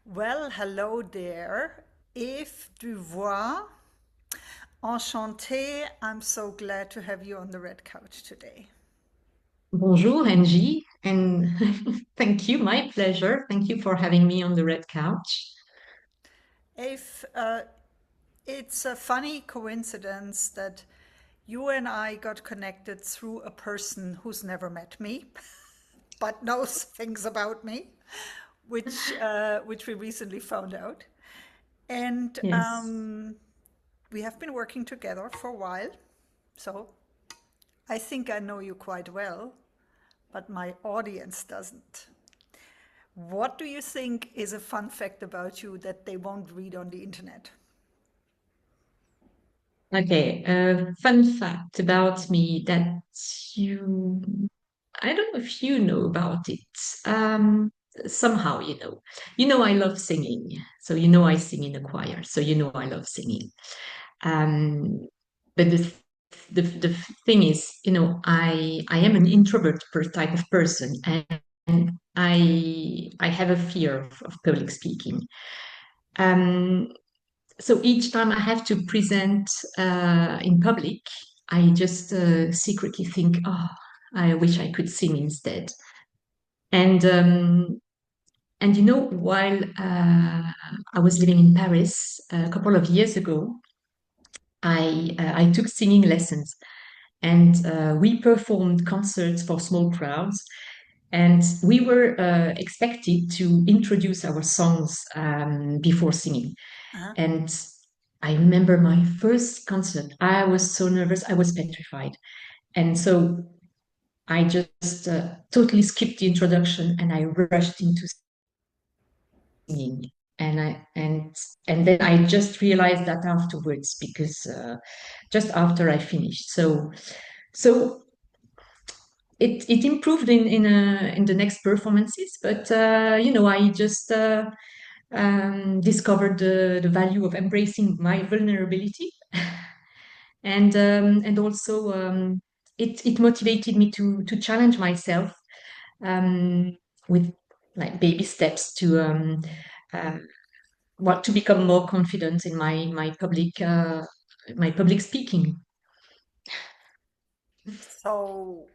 Well, hello there. Eve Duvoy. Enchantée. I'm so glad to have you on the red couch today. Bonjour, Angie, and thank you. My pleasure. Thank you for having me on the red couch. Eve, it's a funny coincidence that you and I got connected through a person who's never met me, but knows things about me, which we recently found out. And Yes. we have been working together for a while, so I think I know you quite well, but my audience doesn't. What do you think is a fun fact about you that they won't read on the internet? Okay. Fun fact about me that you, I don't know if you know about it. Um, Somehow you know. You know I love singing. So you know I sing in a choir. So you know I love singing. Um, but the thing is, I am an introvert per type of person, and I have a fear of public speaking. Um, so each time I have to present in public, I just secretly think, oh, I wish I could sing instead. And while I was living in Paris a couple of years ago, I took singing lessons, and we performed concerts for small crowds. And we were expected to introduce our songs before singing. Uh-huh. And I remember my first concert. I was so nervous. I was petrified. And so I just totally skipped the introduction and I rushed into singing. And then I just realized that afterwards because just after I finished. So it improved in the next performances, but I just discovered the value of embracing my vulnerability, and also it motivated me to challenge myself um, with like baby steps to uh, what to become more confident in my public speaking. So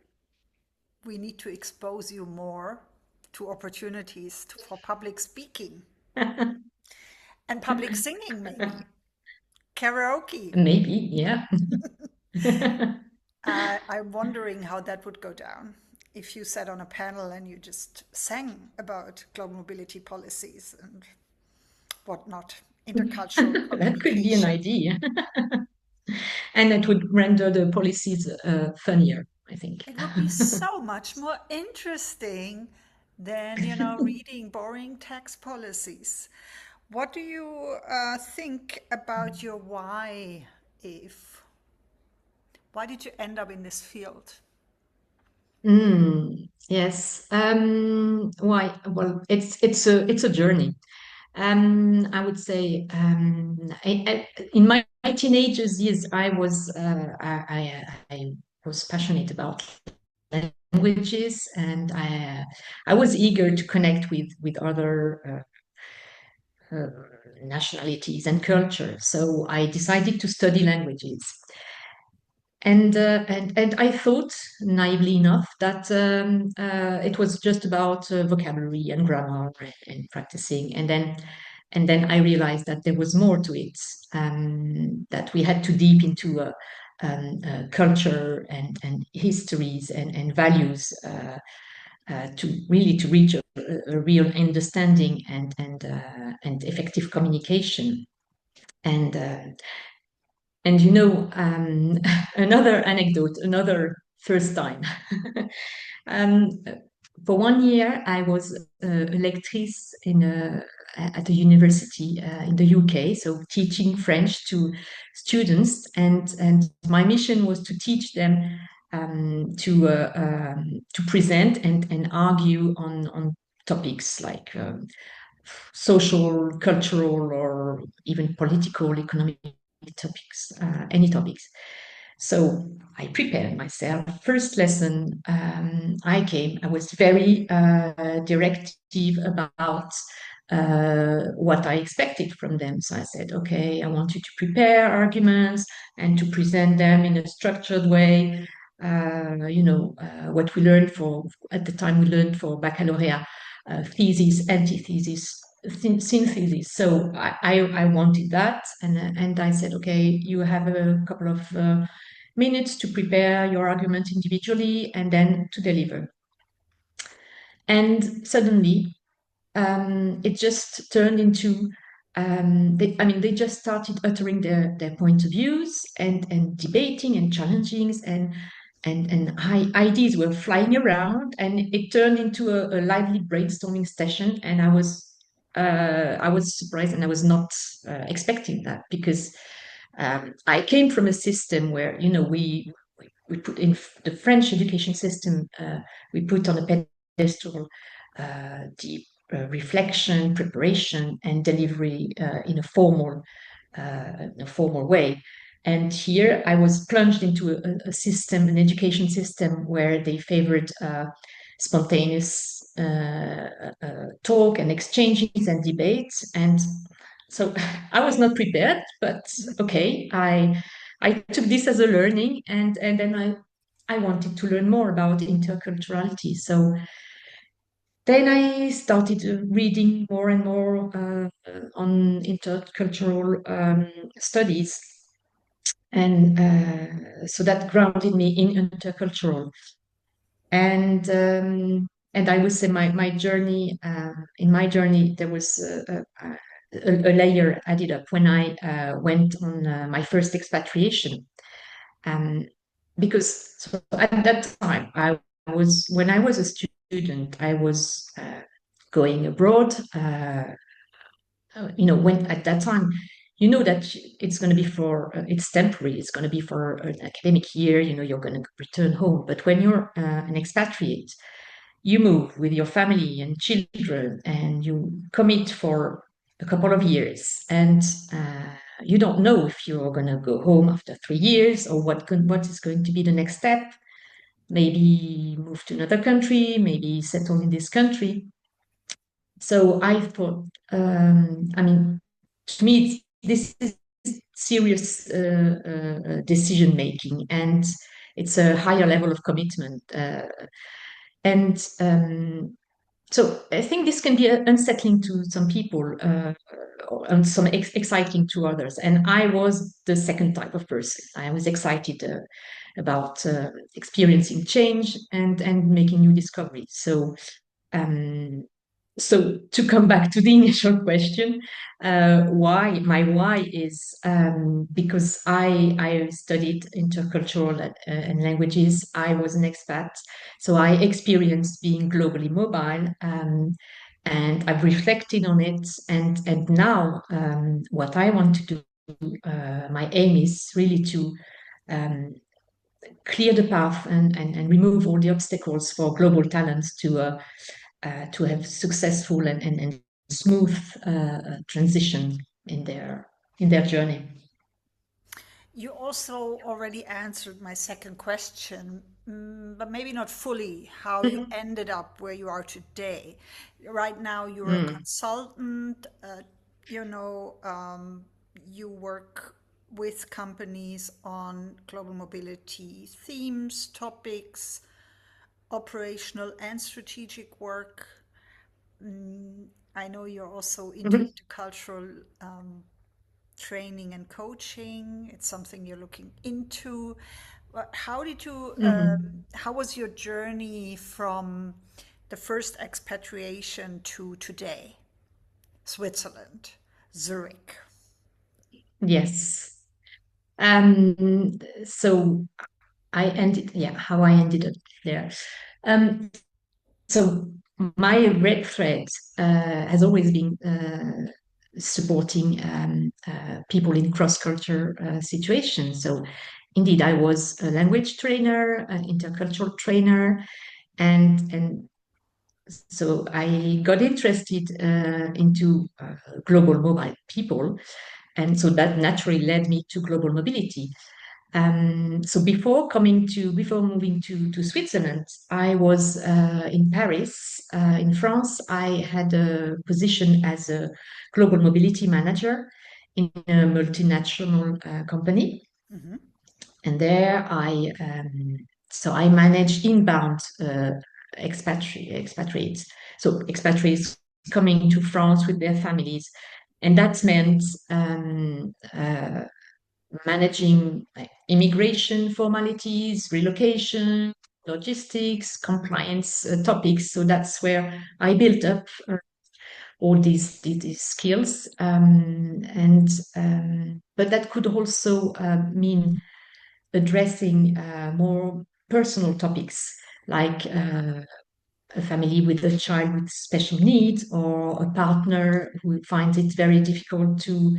we need to expose you more to opportunities for public speaking and public singing, maybe karaoke. Maybe, yeah. I'm wondering how that would go down if you sat on a panel and you just sang about global mobility policies and whatnot, intercultural That could be an communication. idea. And it would render the policies funnier, I think. It would be so much more interesting than, reading boring tax policies. What do you think about your why, Eve? Why did you end up in this field? Yes. Why? Well, it's a journey. I would say in my teenagers years, I was passionate about languages, and I was eager to connect with other nationalities and cultures. So I decided to study languages. And I thought naively enough that it was just about vocabulary and grammar and practicing, and then I realized that there was more to it, that we had to deep into culture and histories and values to really to reach a real understanding and effective communication. And another anecdote, another first time. um, for 1 year, I was a lectrice at a university in the UK, so teaching French to students, and my mission was to teach them to present and argue on topics like social, cultural, or even political, economic topics, any topics. So I prepared myself. First lesson, I was very directive about what I expected from them. So I said, okay, I want you to prepare arguments and to present them in a structured way. What we learned for at the time we learned for baccalaureate, thesis, antithesis, synthesis. So I wanted that, and I said, okay, you have a couple of minutes to prepare your argument individually and then to deliver. And suddenly, it just turned into they just started uttering their point of views and debating and challenging and ideas were flying around, and it turned into a lively brainstorming session. And I was surprised, and I was not expecting that, because I came from a system where we put in the French education system, we put on a pedestal deep reflection, preparation, and delivery in a formal way. And here I was plunged into a system, an education system, where they favored spontaneous talk and exchanges and debates. And so I was not prepared, but okay, I took this as a learning, and then I wanted to learn more about interculturality. So then I started reading more and more on intercultural studies, and so that grounded me in intercultural. And I would say my journey, in my journey, there was a layer added up when I went on my first expatriation. Um, because so at that time, when I was a student, I was going abroad. When at that time, that it's going to be it's temporary. It's going to be for an academic year. You're going to return home. But when you're an expatriate, you move with your family and children, and you commit for a couple of years, and you don't know if you're going to go home after 3 years, or what is going to be the next step. Maybe move to another country, maybe settle in this country. So I thought, to me, this is serious decision making, and it's a higher level of commitment. And So I think this can be unsettling to some people, and some exciting to others. And I was the second type of person. I was excited about experiencing change and making new discoveries. Um, so to come back to the initial question, why my why is because I studied intercultural and languages. I was an expat, so I experienced being globally mobile, and I've reflected on it. And now, what I want to do, my aim is really to um, clear the path and remove all the obstacles for global talents to have successful and smooth transition in their journey. You also already answered my second question, but maybe not fully, how you Mhm. ended up where you are today. Right now, you're a Mm. consultant, you know, you work with companies on global mobility themes, topics, operational and strategic work. I know you're also into Mhm. intercultural training and coaching. It's something you're looking into. But how did you, Mhm. how was your journey from the first expatriation to today? Switzerland, Zurich. Yes. So how I ended up there. Um, so my red thread has always been supporting people in cross-culture situations. So indeed, I was a language trainer, an intercultural trainer, and so I got interested into global mobile people, and so that naturally led me to global mobility. So before moving to Switzerland, I was in Paris, in France. I had a position as a global mobility manager in a multinational company, Mm-hmm. and there I managed inbound expatriates. So expatriates coming to France with their families, and that meant managing immigration formalities, relocation, logistics, compliance topics. So that's where I built up all these skills. But that could also mean addressing more personal topics like a family with a child with special needs or a partner who finds it very difficult to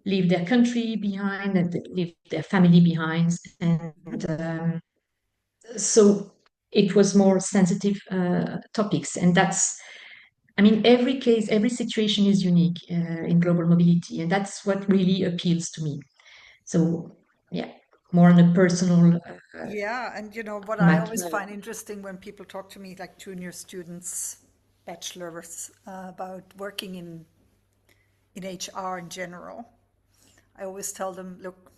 leave their country behind and leave their family behind. And so it was more sensitive topics. And every case, every situation is unique in global mobility. And that's what really appeals to me. So, yeah, more on a personal Yeah, and what I always matter. find interesting when people talk to me, like junior students, bachelors, about working in HR in general, I always tell them, look,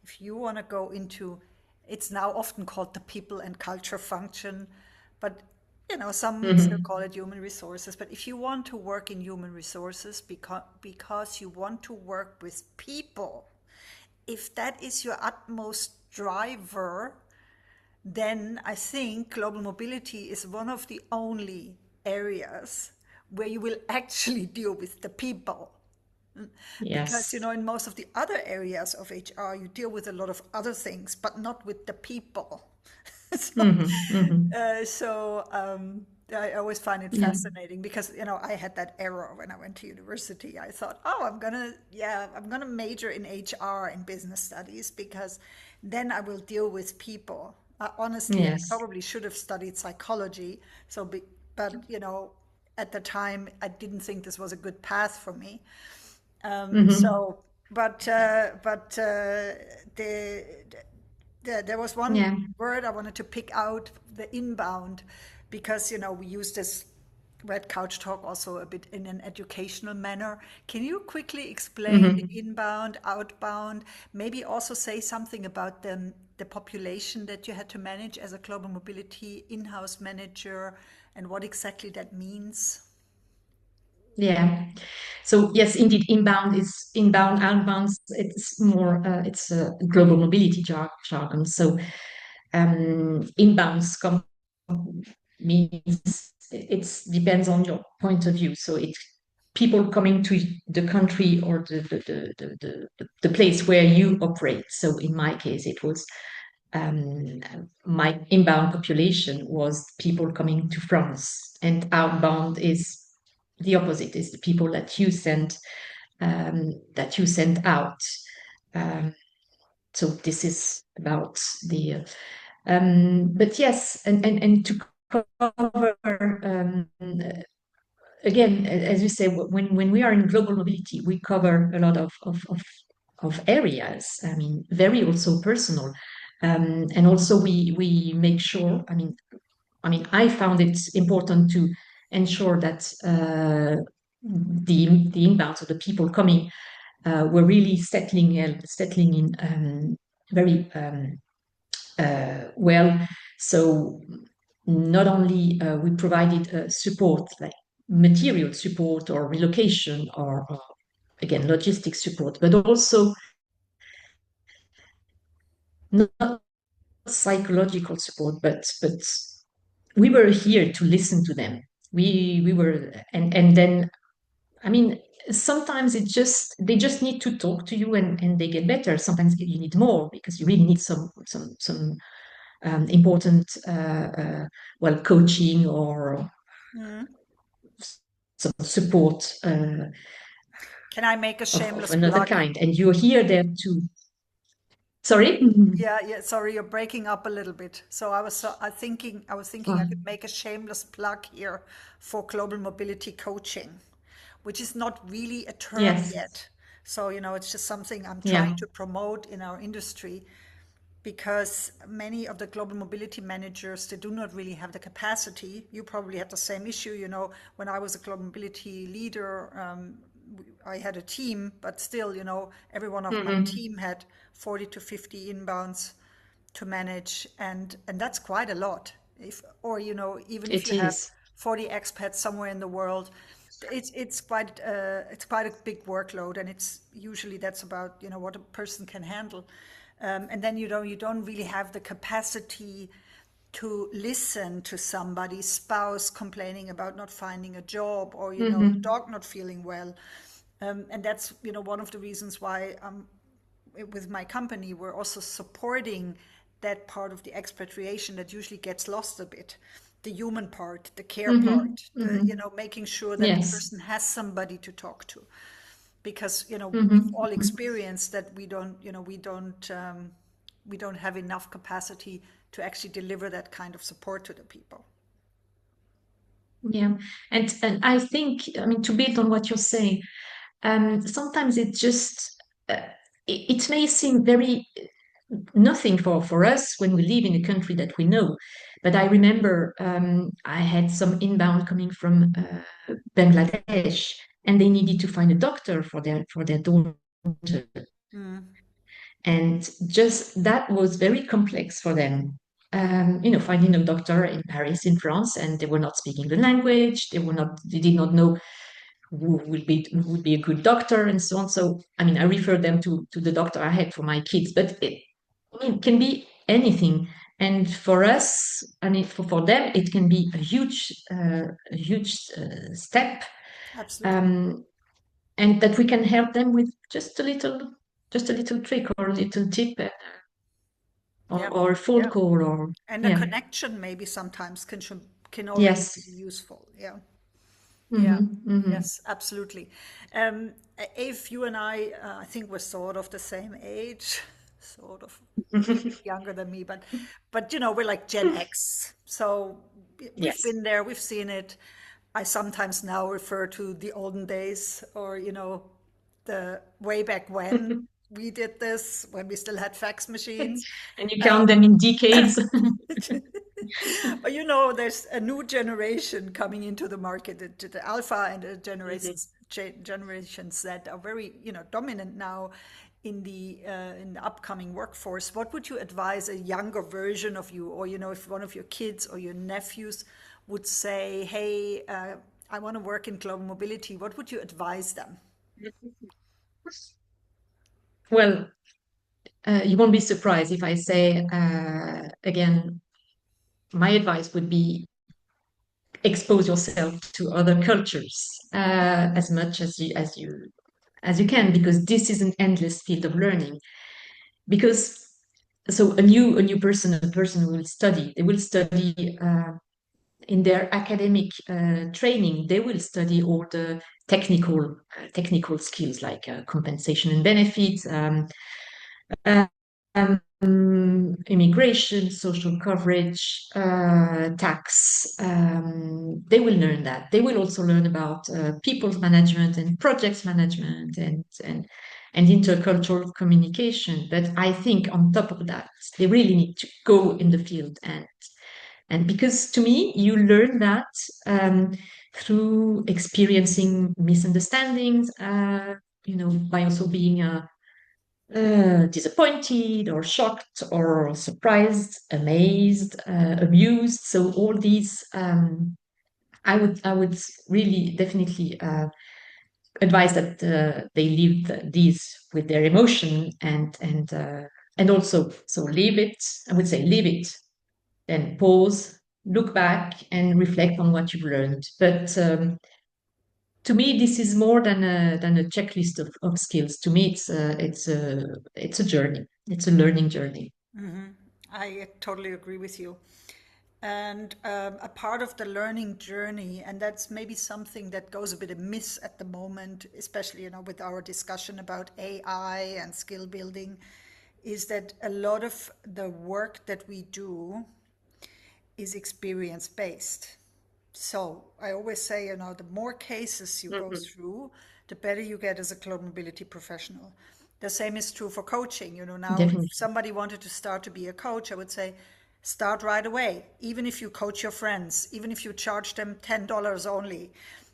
if you want to go into, it's now often called the people and culture function, but some still Mhm. call it human resources. But if you want to work in human resources because you want to work with people, if that is your utmost driver, then I think global mobility is one of the only areas where you will actually deal with the people. Because, Yes. in most of the other areas of HR, you deal with a lot of other things, but not with the people. so, Hmm. Hmm. I always find it Yeah. fascinating because, I had that error when I went to university. I thought, oh, I'm gonna major in HR and business studies because then I will deal with people. Honestly, I Yes. probably should have studied psychology. But, at the time, I didn't think this was a good path for me. Hmm. So, there was one Yeah. word I wanted to pick out, the inbound, because we use this red couch talk also a bit in an educational manner. Can you quickly explain the Hmm. inbound, outbound? Maybe also say something about the population that you had to manage as a global mobility in-house manager and what exactly that means. Yeah. So yes, indeed, inbound, outbound. It's more, it's a global mobility jargon. So inbounds come means it depends on your point of view. So it's people coming to the country or the place where you operate. So in my case, it was um, my inbound population was people coming to France, and outbound is the opposite, is the people that you send out. Um, so this is about the but yes, and to cover again, as you say, when we are in global mobility, we cover a lot of areas. I mean, very also personal, and also we make sure. I found it important to ensure that the inbounds of the people coming were really settling in very well. So not only we provided support like material support or relocation or again logistics support, but also not psychological support, but we were here to listen to them. We were and then I mean sometimes they just need to talk to you and they get better. Sometimes you need more because you really need some important well coaching or some support Can I make a of shameless another plug? kind, and you're here there to sorry. Mhm. Yeah, yeah, sorry, you're breaking up a little bit. I was thinking I Ah, could make a shameless plug here for global mobility coaching, which is not really a term yes, yet. So, it's just something I'm trying yeah, to promote in our industry. because many of the global mobility managers, they do not really have the capacity. You probably had the same issue, when I was a global mobility leader, I had a team, but still, every one of my Hmm. team had 40 to 50 inbounds to manage, and that's quite a lot. If or even if It you have is. 40 expats somewhere in the world, it's quite a big workload, and it's usually that's about what a person can handle, and then you don't really have the capacity to listen to somebody's spouse complaining about not finding a job, or the Hmm. dog not feeling well, and that's one of the reasons why with my company we're also supporting that part of the expatriation that usually gets lost a bit, the human part, the care Hmm. part, the Hmm. making sure that the Yes. person has somebody to talk to, because we've Hmm. all experienced that we don't have enough capacity to actually deliver that kind of support to the people. Yeah. And I think, I mean, to build on what you're saying, sometimes it just it may seem very nothing for us when we live in a country that we know. But I remember I had some inbound coming from Bangladesh, and they needed to find a doctor for their daughter, Mm, and just that was very complex for them. Finding a doctor in Paris, in France, and they were not speaking the language. They did not know who would be a good doctor and so on. So I mean, I refer them to the doctor I had for my kids, but it can be anything. And for us, I mean, for them, it can be a huge step, absolutely. um, and that we can help them with just a little trick or a little tip, Yeah, or a phone yeah. call, or And a yeah, connection maybe sometimes can already yes, be useful. Yeah. Yeah, hmm, hmm. yes, absolutely. Um, if you and I think we're sort of the same age, sort of a little bit younger than me, but we're like Gen X. So we've Yes. been there, we've seen it. I sometimes now refer to the olden days, or the way back when we did this, when we still had fax machines. And you count them Um, in decades. But there's a new generation coming into the market, the Alpha and the Mhm. generations that are very, dominant now in the upcoming workforce. What would you advise a younger version of you, or if one of your kids or your nephews would say, "Hey, I want to work in global mobility," what would you advise them? Well, you won't be surprised if I say, again, my advice would be expose yourself to other cultures as much as you can, because this is an endless field of learning. Because so a new person, a person who will study, they will study in their academic training, they will study all the technical skills like compensation and benefits, immigration, social coverage, tax. They will learn that. They will also learn about people's management and projects management, and intercultural communication. But I think on top of that, they really need to go in the field, and because to me, you learn that um, through experiencing misunderstandings. By also being disappointed or shocked or surprised, amazed, amused. So all these, I would really definitely advise that they live these with their emotion, and also so leave it. I would say leave it, then pause, look back, and reflect on what you've learned. But to me, this is more than a checklist of skills. To me, it's a journey. It's a learning journey. I totally agree with you. And a part of the learning journey, and that's maybe something that goes a bit amiss at the moment, especially with our discussion about AI and skill building, is that a lot of the work that we do is experience based. So I always say, the more cases you go Mhm. through, the better you get as a global mobility professional. The same is true for coaching. Now if Definitely. somebody wanted to start to be a coach, I would say start right away. Even if you coach your friends, even if you charge them $10 only,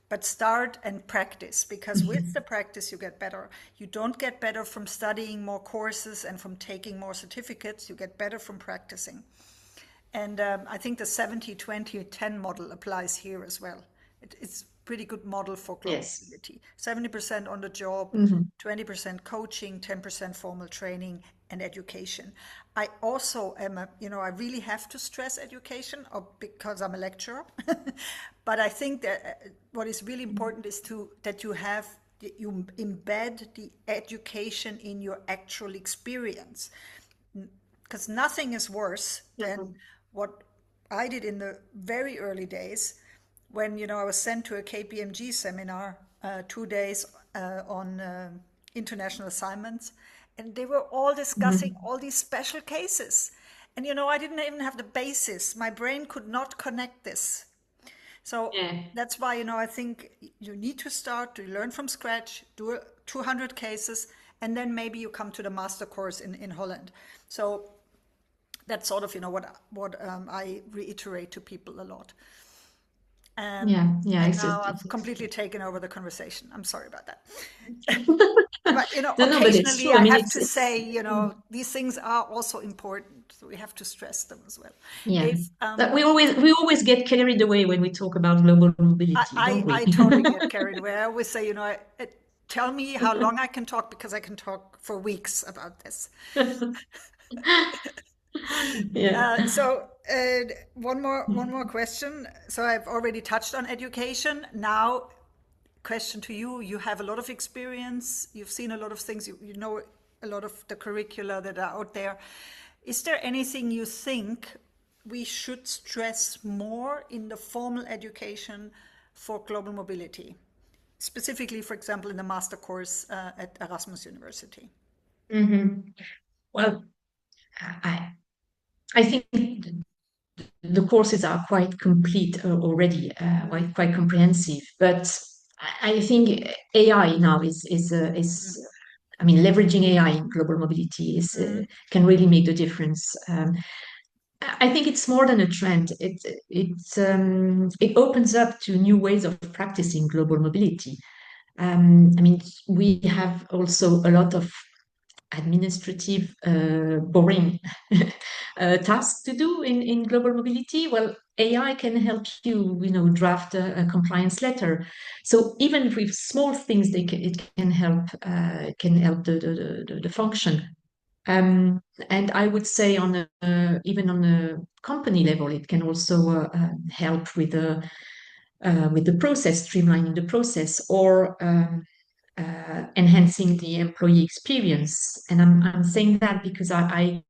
but start and practice, because with the Mhm. practice you get better. You don't get better from studying more courses and from taking more certificates. You get better from practicing. And I think the 70-20-10 model applies here as well. It's a pretty good model for global Yes. mobility. 70% on the job, Hmm. 20% coaching, 10% formal training and education. I also am I really have to stress education because I'm a lecturer. But I think that what is really important is that you embed the education in your actual experience, because nothing is worse than what I did in the very early days when I was sent to a KPMG seminar, 2 days on international assignments, and they were all discussing Hmm. all these special cases, and I didn't even have the basis. My brain could not connect this. So Yeah. that's why, I think you need to start to learn from scratch, do 200 cases, and then maybe you come to the master course in Holland. So that's sort of, what I reiterate to people a lot. Yeah. Yeah. And now Exactly. I've completely taken over the conversation. I'm sorry about that. But, No, no, but it's occasionally true. I I mean, have to it's say, these things are also important. So we have to stress them as well. yeah. If But we always get carried away when we talk about global I, mobility, I, don't I we? totally get carried away. I always say, tell me how long I can talk because I can talk for weeks about this. Yeah. One more question. So I've already touched on education. Now, question to you. You have a lot of experience. You've seen a lot of things. You know a lot of the curricula that are out there. Is there anything you think we should stress more in the formal education for global mobility? Specifically, for example, in the master course at Erasmus University. Hmm. Well, I I think the courses are quite complete already, quite comprehensive. But I think AI now is I mean, leveraging AI in global mobility is can really make the difference. I think it's more than a trend. It opens up to new ways of practicing global mobility. I mean, we have also a lot of administrative, boring tasks to do in global mobility. Well, AI can help you, draft a compliance letter. So even with small things, it can help the function. And I would say even on a company level, it can also help with the process, streamlining the process, or enhancing the employee experience. And I'm saying that because I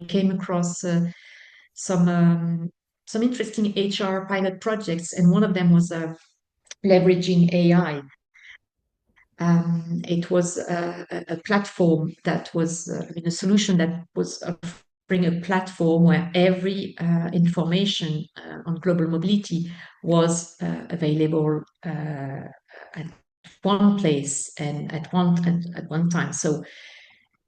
came across some um, some interesting HR pilot projects, and one of them was leveraging AI. It was a platform that was, I mean, a solution that was offering a platform where every information on global mobility was available at one place and at one time. So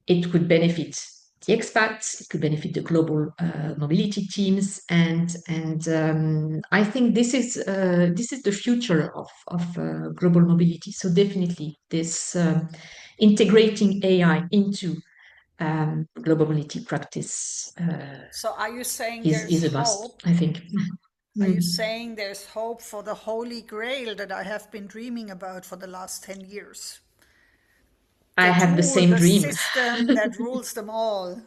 it could benefit the expats, it could benefit the global mobility teams, and I think this is the future of global mobility. So definitely, this integrating AI into global mobility practice So are you saying is there's a must, hope? I think. Are you Mm. saying there's hope for the holy grail that I have been dreaming about for the last 10 years? I The have the tool, same the dream. system that rules them all.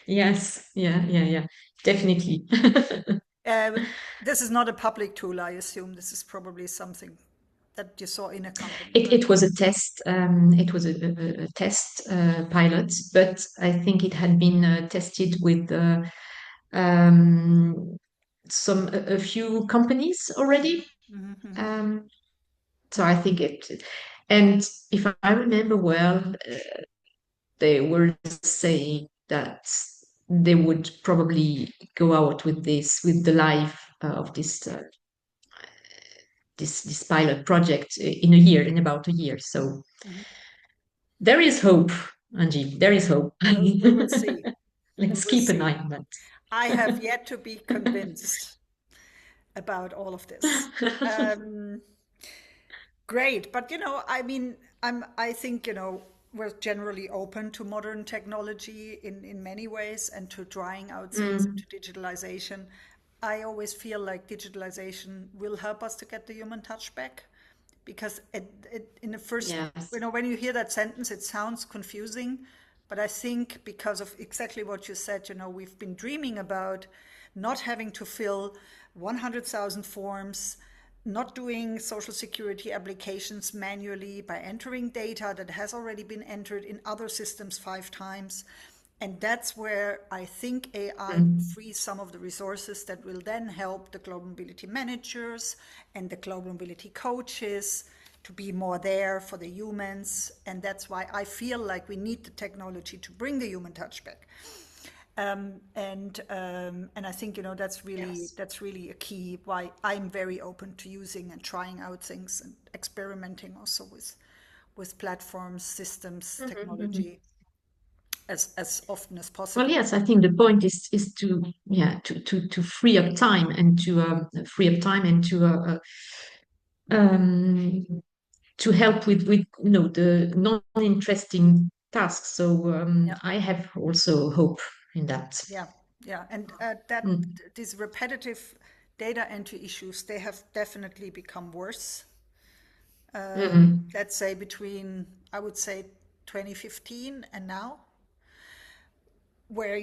Yes, yeah, yeah, yeah, definitely. Uh, this is not a public tool, I assume. This is probably something that you saw in a company, It, right? it was a test. It was a test pilot, but I think it had been tested with um, a few companies already. Um, so I think and if I remember well, they were saying that they would probably go out with with the live of this pilot project in about a year. So There is hope, Angie. There is hope. We will see. We Let's will keep an see. eye on I have yet to be convinced about all of this. that. Um, Great, but I mean, I think, we're generally open to modern technology in many ways and to trying out things Mm, into digitalization. I always feel like digitalization will help us to get the human touch back because in the first, yes. when you hear that sentence, it sounds confusing, but I think because of exactly what you said, we've been dreaming about not having to fill 100,000 forms, not doing social security applications manually by entering data that has already been entered in other systems 5 times. And that's where I think AI will Mm, free some of the resources that will then help the global mobility managers and the global mobility coaches to be more there for the humans. And that's why I feel like we need the technology to bring the human touch back. And I think yes. that's really a key why I'm very open to using and trying out things and experimenting also with platforms, systems, Mhm, mhm. technology as often as Well, possible. yes, I think the point is to yeah to free up time and to um, to help with the non-interesting tasks. So Yeah, I have also hope in that. yeah, yeah, and that Mm. these repetitive data entry issues they have definitely become worse. Mhm. Let's say between I would say 2015 and now where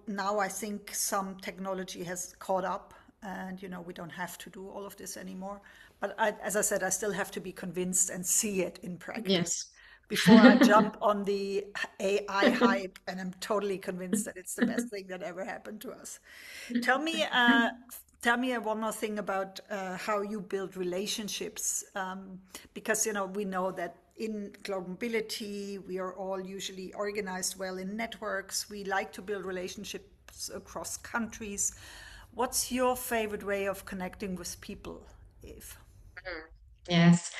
now I think some technology has caught up and we don't have to do all of this anymore, but as I said, I still have to be convinced and see it in practice Yes. before I jump on the AI hype and I'm totally convinced that it's the best thing that ever happened to us. Tell me one more thing about how you build relationships, because we know that in global mobility we are all usually organized well in networks. We like to build relationships across countries. What's your favorite way of connecting with people, Eve? Yes.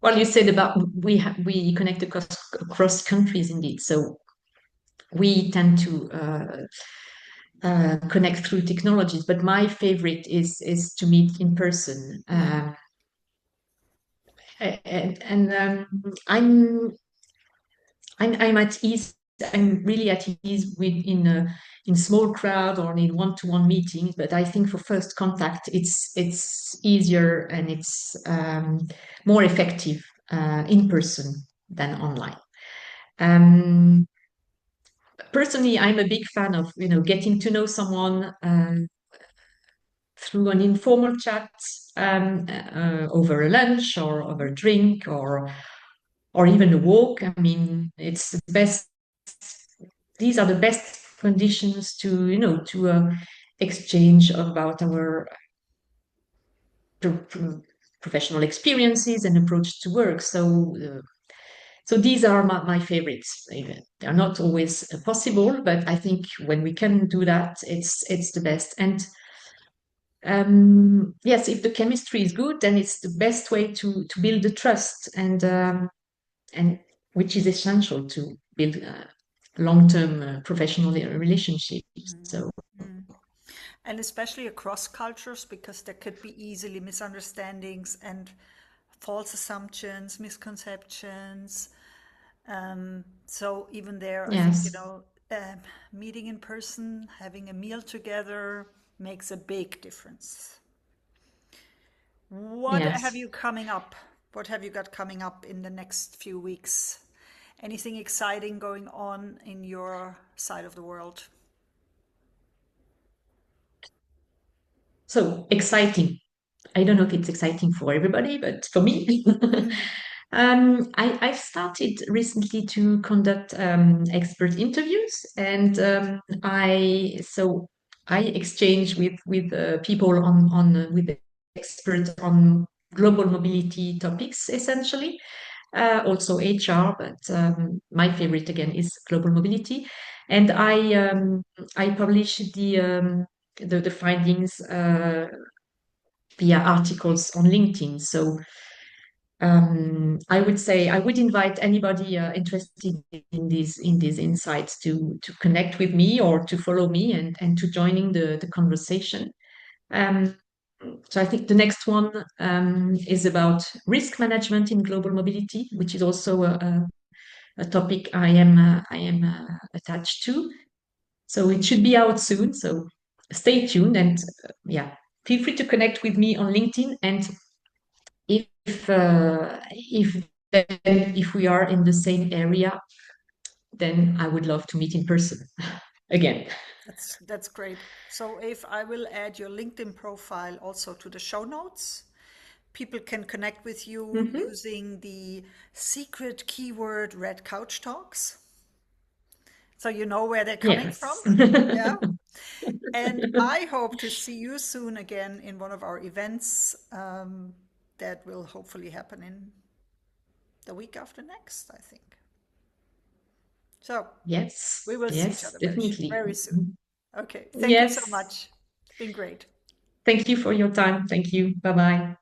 Well, you said about we connect across countries indeed. So we tend to connect through technologies, but my favorite is to meet in person. And I'm at ease. I'm really at ease in small crowd or in one-to-one meetings. But I think for first contact, it's easier and it's more effective in person than online. Um, Personally, I'm a big fan of getting to know someone through an informal chat over a lunch or over a drink or even a walk. I mean, it's the best. These are the best conditions to exchange about our pro- pro- professional experiences and approach to work. So these are my favorites. They are not always possible, but I think when we can do that, it's the best. And yes, if the chemistry is good, then it's the best way to build the trust and which is essential to build long-term professional relationships. So And especially across cultures, because there could be easily misunderstandings and false assumptions, misconceptions. So even there, I think, yes, meeting in person, having a meal together makes a big difference. What have yes. you coming up? What have you got coming up in the next few weeks? Anything exciting going on in your side of the world? So exciting. I don't know if it's exciting for everybody, but for me, I've started recently to conduct expert interviews, and I exchange with people on with experts on global mobility topics, essentially. Also HR, but my favorite again is global mobility, and I publish the findings via articles on LinkedIn. So I would say I would invite anybody interested in these insights to connect with me or to follow me and to joining the conversation. Um, so I think the next one is about risk management in global mobility, which is also a topic I am attached to. So it should be out soon. So stay tuned and yeah, feel free to connect with me on LinkedIn. And if if we are in the same area, then I would love to meet in person again. That's great. So if I will add your LinkedIn profile also to the show notes, people can connect with you Mhm. using the secret keyword Red Couch Talks. So you know where they're coming from. Yes. Yeah. And I hope to see you soon again in one of our events that will hopefully happen in the week after next, I think. So we Yes. will see each Yes, other definitely. very soon. Okay. Thank you so Yes. much. It's been great. Thank you for your time. Thank you. Bye bye.